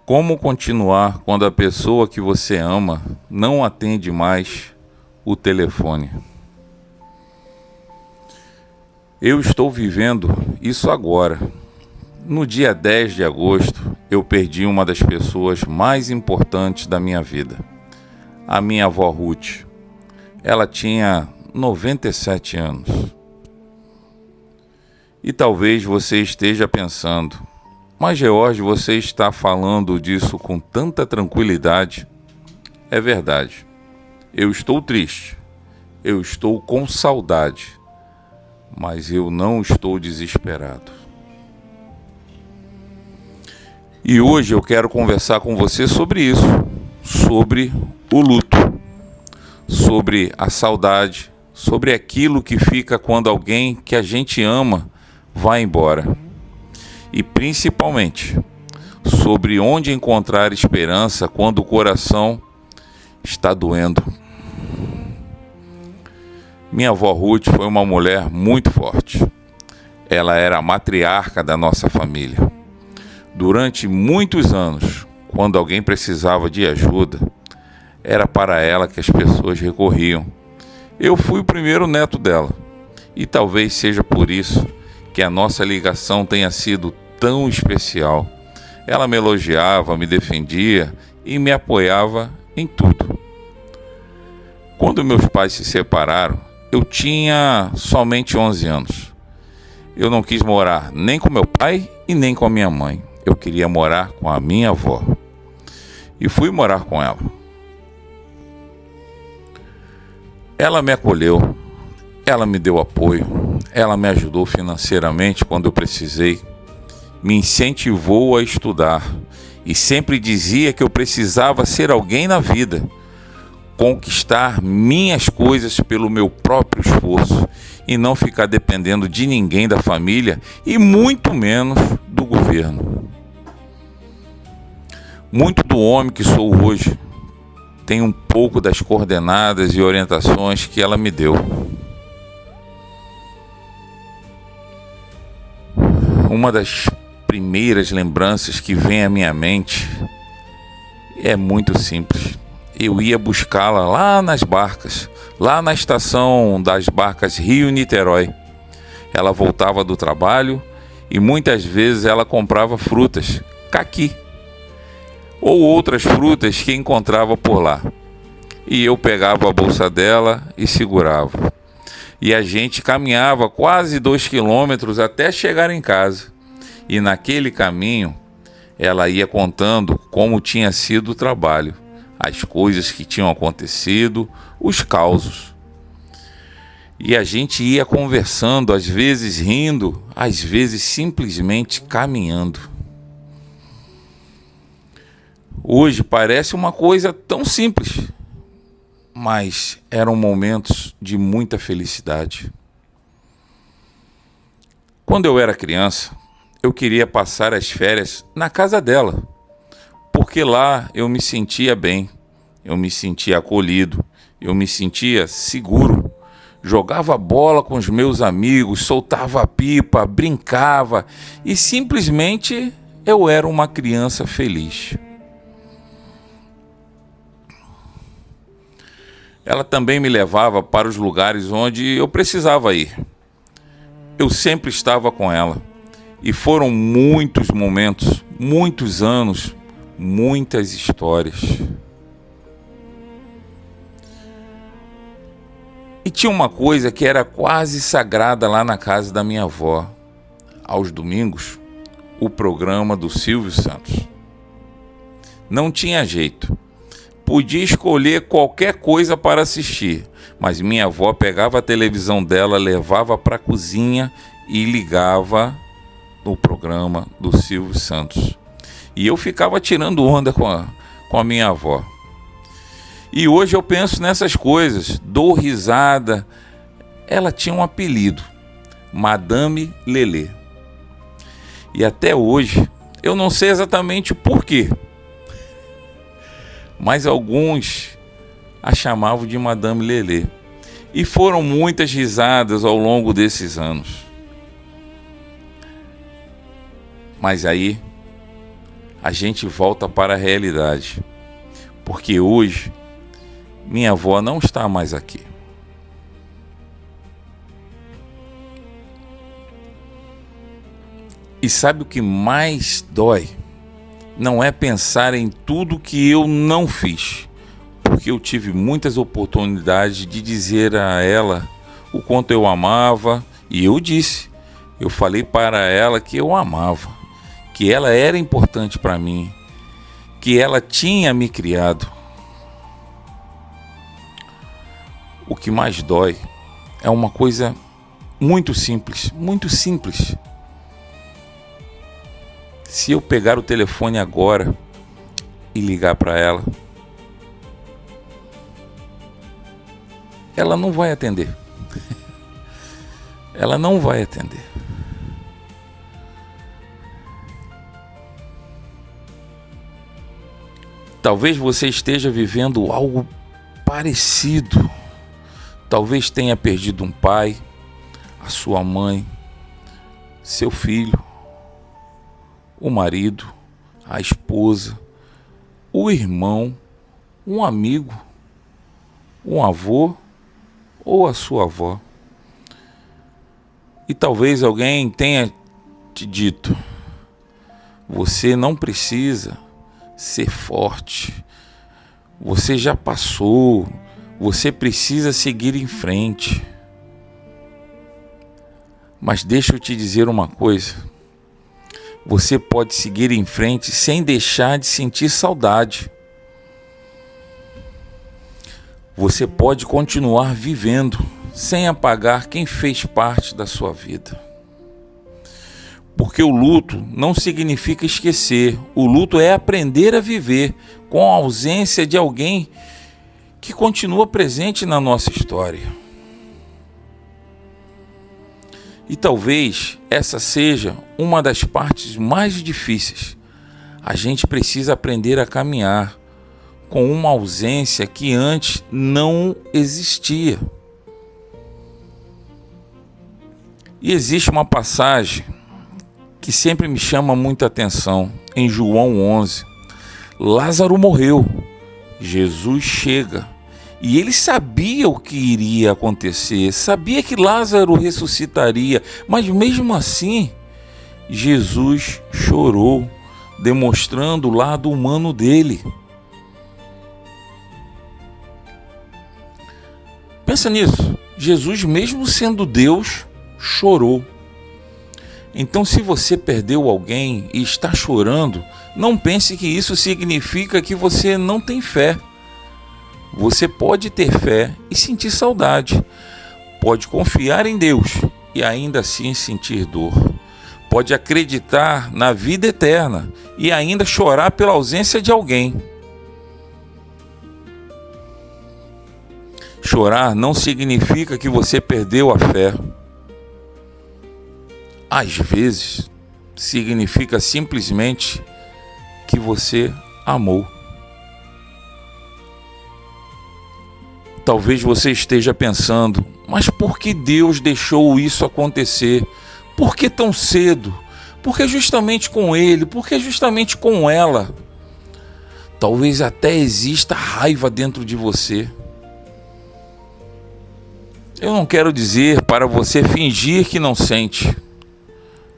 Como continuar quando a pessoa que você ama não atende mais o telefone? Eu estou vivendo isso agora. No dia 10 de agosto, eu perdi uma das pessoas mais importantes da minha vida, a minha avó Ruth. Ela tinha 97 anos. E talvez você esteja pensando: mas George, você está falando disso com tanta tranquilidade. É verdade. Eu estou triste. Eu estou com saudade. Mas eu não estou desesperado. E hoje eu quero conversar com você sobre isso. Sobre o luto. Sobre a saudade. Sobre aquilo que fica quando alguém que a gente ama vai embora. E principalmente sobre onde encontrar esperança quando o coração está doendo. Minha avó Ruth foi uma mulher muito forte. Ela era a matriarca da nossa família. Durante muitos anos, quando alguém precisava de ajuda, era para ela que as pessoas recorriam. Eu fui o primeiro neto dela, e talvez seja por isso que a nossa ligação tenha sido tão especial. Ela me elogiava, me defendia e me apoiava em tudo. Quando meus pais se separaram, eu tinha somente 11 anos. Eu não quis morar nem com meu pai e nem com a minha mãe. Eu queria morar com a minha avó. E fui morar com ela. Ela me acolheu, ela me deu apoio, ela me ajudou financeiramente quando eu precisei, me incentivou a estudar e sempre dizia que eu precisava ser alguém na vida, conquistar minhas coisas pelo meu próprio esforço e não ficar dependendo de ninguém da família e muito menos do governo. Muito do homem que sou hoje tem um pouco das coordenadas e orientações que ela me deu. Uma das primeiras lembranças que vem à minha mente é muito simples. Eu ia buscá-la lá nas barcas, lá na estação das barcas Rio-Niterói. Ela voltava do trabalho e muitas vezes ela comprava frutas, caqui, ou outras frutas que encontrava por lá. E eu pegava a bolsa dela e segurava. E a gente caminhava quase 2 quilômetros até chegar em casa. E naquele caminho, ela ia contando como tinha sido o trabalho, as coisas que tinham acontecido, os causos. E a gente ia conversando, às vezes rindo, às vezes simplesmente caminhando. Hoje parece uma coisa tão simples, mas eram momentos de muita felicidade. Quando eu era criança, eu queria passar as férias na casa dela, porque lá eu me sentia bem, eu me sentia acolhido, eu me sentia seguro. Jogava bola com os meus amigos, soltava pipa, brincava e simplesmente eu era uma criança feliz. Ela também me levava para os lugares onde eu precisava ir. Eu sempre estava com ela. E foram muitos momentos, muitos anos, muitas histórias. E tinha uma coisa que era quase sagrada lá na casa da minha avó. Aos domingos, o programa do Silvio Santos. Não tinha jeito. Podia escolher qualquer coisa para assistir, mas minha avó pegava a televisão dela, levava para a cozinha e ligava no programa do Silvio Santos. E eu ficava tirando onda com a minha avó. E hoje eu penso nessas coisas, dou risada. Ela tinha um apelido, Madame Lelê. E até hoje, eu não sei exatamente o porquê, mas alguns a chamavam de Madame Lelê. E foram muitas risadas ao longo desses anos. Mas aí, a gente volta para a realidade. Porque hoje, minha avó não está mais aqui. E sabe o que mais dói? Não é pensar em tudo que eu não fiz, porque eu tive muitas oportunidades de dizer a ela o quanto eu amava, e eu falei para ela que eu amava, que ela era importante para mim, que ela tinha me criado. O que mais dói é uma coisa muito simples, muito simples. Se eu pegar o telefone agora e ligar para ela, ela não vai atender. Ela não vai atender. Talvez você esteja vivendo algo parecido. Talvez tenha perdido um pai, a sua mãe, seu filho, o marido, a esposa, o irmão, um amigo, um avô ou a sua avó. E talvez alguém tenha te dito: você não precisa ser forte, você já passou, você precisa seguir em frente. Mas deixa eu te dizer uma coisa: você pode seguir em frente sem deixar de sentir saudade. Você pode continuar vivendo sem apagar quem fez parte da sua vida. Porque o luto não significa esquecer. O luto é aprender a viver com a ausência de alguém que continua presente na nossa história. E talvez essa seja uma das partes mais difíceis. A gente precisa aprender a caminhar com uma ausência que antes não existia. E existe uma passagem que sempre me chama muita atenção, em João 11. Lázaro morreu, Jesus chega, e ele sabia o que iria acontecer, sabia que Lázaro ressuscitaria, mas mesmo assim, Jesus chorou, demonstrando o lado humano dele. Pensa nisso, Jesus, mesmo sendo Deus, chorou. Então, se você perdeu alguém e está chorando, não pense que isso significa que você não tem fé. Você pode ter fé e sentir saudade. Pode confiar em Deus e ainda assim sentir dor. Pode acreditar na vida eterna e ainda chorar pela ausência de alguém. Chorar não significa que você perdeu a fé. Às vezes, significa simplesmente que você amou. Talvez você esteja pensando: mas por que Deus deixou isso acontecer? Por que tão cedo? Por que justamente com ele? Por que justamente com ela? Talvez até exista raiva dentro de você. Eu não quero dizer para você fingir que não sente,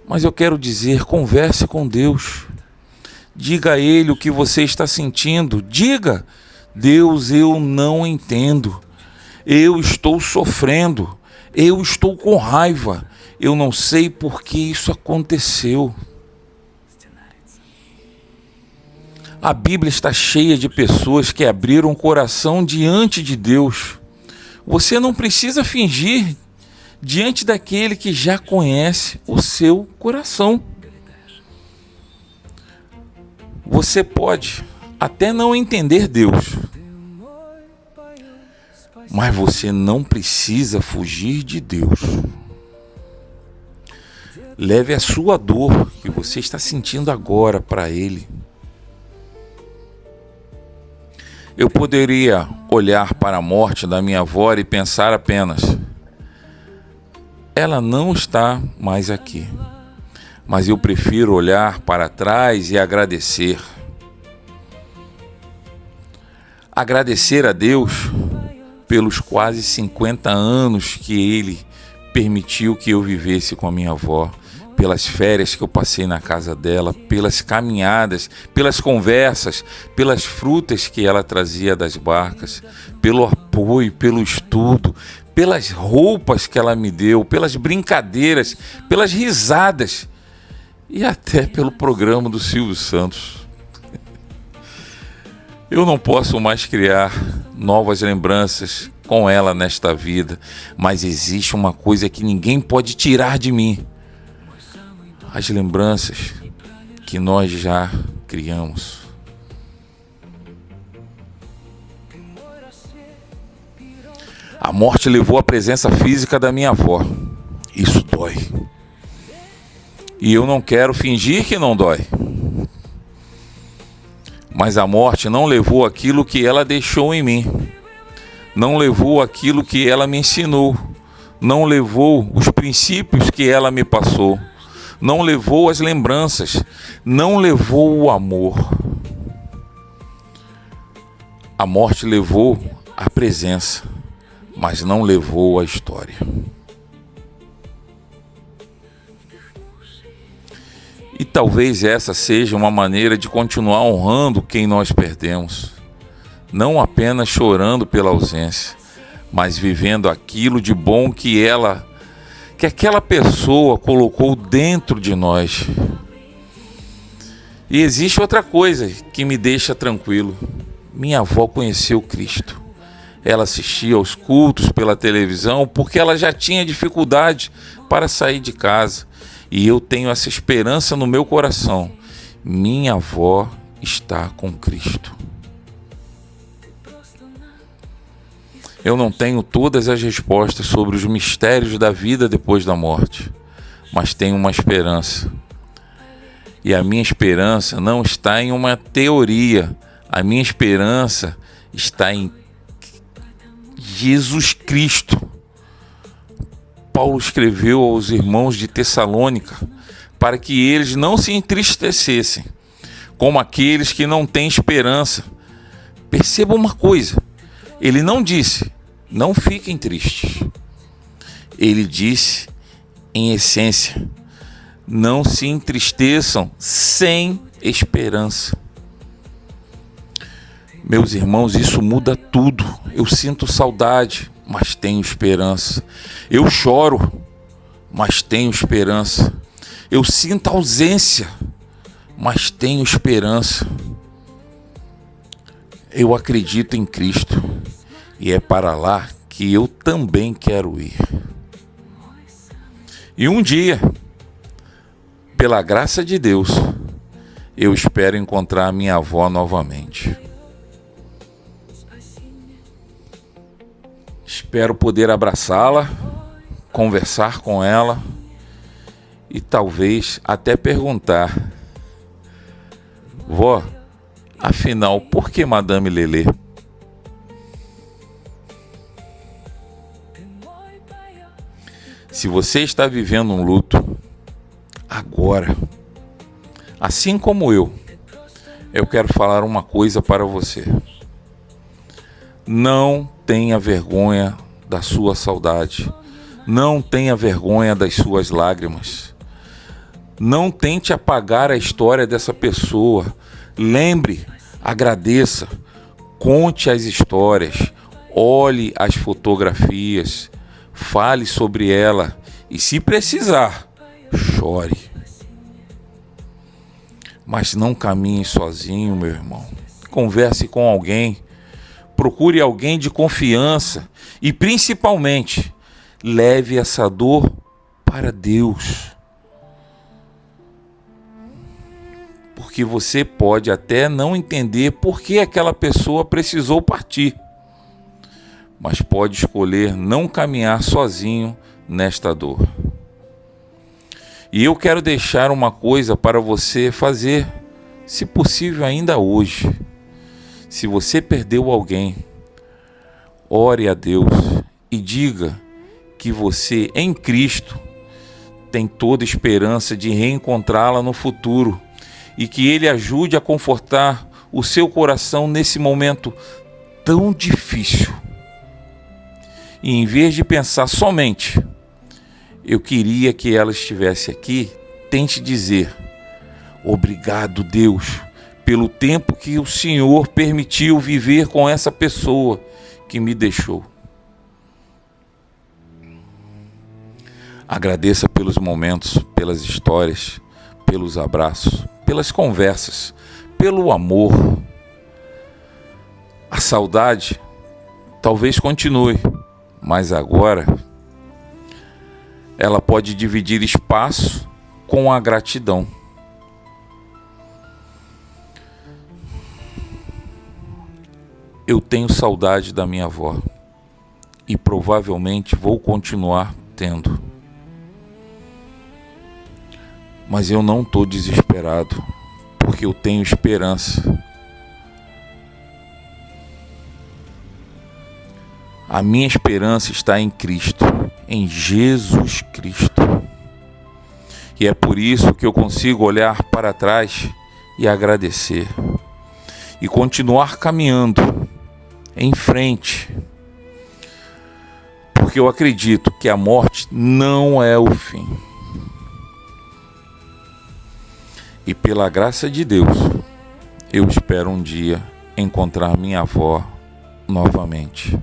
mas eu quero dizer: converse com Deus. Diga a Ele o que você está sentindo. Diga: Deus, eu não entendo. Eu estou sofrendo. Eu estou com raiva. Eu não sei por que isso aconteceu. A Bíblia está cheia de pessoas que abriram o coração diante de Deus. Você não precisa fingir diante daquele que já conhece o seu coração. Você pode até não entender Deus, mas você não precisa fugir de Deus. Leve a sua dor que você está sentindo agora para Ele. Eu poderia olhar para a morte da minha avó e pensar apenas: ela não está mais aqui. mas eu prefiro olhar para trás e agradecer. Agradecer a Deus pelos quase 50 anos que Ele permitiu que eu vivesse com a minha avó, pelas férias que eu passei na casa dela, pelas caminhadas, pelas conversas, pelas frutas que ela trazia das barcas, pelo apoio, pelo estudo, pelas roupas que ela me deu, pelas brincadeiras, pelas risadas e até pelo programa do Silvio Santos. Eu não posso mais criar novas lembranças com ela nesta vida, mas existe uma coisa que ninguém pode tirar de mim: as lembranças que nós já criamos. A morte levou a presença física da minha avó. Isso dói. E eu não quero fingir que não dói. Mas a morte não levou aquilo que ela deixou em mim. Não levou aquilo que ela me ensinou. Não levou os princípios que ela me passou. Não levou as lembranças. Não levou o amor. A morte levou a presença, mas não levou a história. E talvez essa seja uma maneira de continuar honrando quem nós perdemos, não apenas chorando pela ausência, mas vivendo aquilo de bom que aquela pessoa colocou dentro de nós. E existe outra coisa que me deixa tranquilo: minha avó conheceu Cristo. Ela assistia aos cultos pela televisão porque ela já tinha dificuldade para sair de casa. E eu tenho essa esperança no meu coração: minha avó está com Cristo. Eu não tenho todas as respostas sobre os mistérios da vida depois da morte, mas tenho uma esperança. E a minha esperança não está em uma teoria. A minha esperança está em Jesus Cristo. Paulo escreveu aos irmãos de Tessalônica para que eles não se entristecessem como aqueles que não têm esperança. Perceba uma coisa: ele não disse, não fiquem tristes. Ele disse, em essência, não se entristeçam sem esperança. Meus irmãos, isso muda tudo. Eu sinto saudade, mas tenho esperança. Eu choro, mas tenho esperança. Eu sinto ausência, mas tenho esperança. Eu acredito em Cristo e é para lá que eu também quero ir. E um dia, pela graça de Deus, eu espero encontrar a minha avó novamente. Espero poder abraçá-la, conversar com ela e talvez até perguntar: vó, afinal, por que Madame Lelê? Se você está vivendo um luto agora, assim como eu quero falar uma coisa para você. Não tenha vergonha da sua saudade. Não tenha vergonha das suas lágrimas. Não tente apagar a história dessa pessoa. Lembre, agradeça, conte as histórias, olhe as fotografias, fale sobre ela e, se precisar, chore. Mas não caminhe sozinho, meu irmão. Converse com alguém. Procure alguém de confiança e, principalmente, leve essa dor para Deus. Porque você pode até não entender por que aquela pessoa precisou partir, mas pode escolher não caminhar sozinho nesta dor. E eu quero deixar uma coisa para você fazer, se possível ainda hoje. Se você perdeu alguém, ore a Deus e diga que você, em Cristo, tem toda esperança de reencontrá-la no futuro e que Ele ajude a confortar o seu coração nesse momento tão difícil. E em vez de pensar somente, eu queria que ela estivesse aqui, tente dizer: obrigado, Deus, pelo tempo que o Senhor permitiu viver com essa pessoa que me deixou. Agradeça pelos momentos, pelas histórias, pelos abraços, pelas conversas, pelo amor. A saudade talvez continue, mas agora ela pode dividir espaço com a gratidão. Eu tenho saudade da minha avó e provavelmente vou continuar tendo. Mas eu não estou desesperado, porque eu tenho esperança. A minha esperança está em Cristo, em Jesus Cristo. E é por isso que eu consigo olhar para trás e agradecer. E continuar caminhando em frente. Porque eu acredito que a morte não é o fim. E pela graça de Deus, eu espero um dia encontrar minha avó novamente.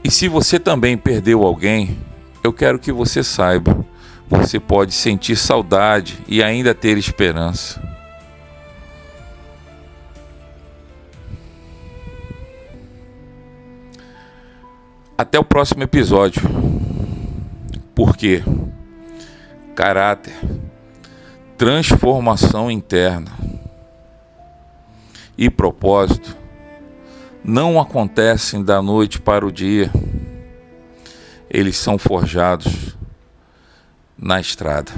E se você também perdeu alguém, eu quero que você saiba, você pode sentir saudade e ainda ter esperança. Até o próximo episódio. Porque caráter, transformação interna e propósito não acontecem da noite para o dia. Eles são forjados na estrada.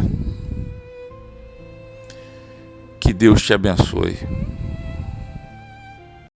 Que Deus te abençoe.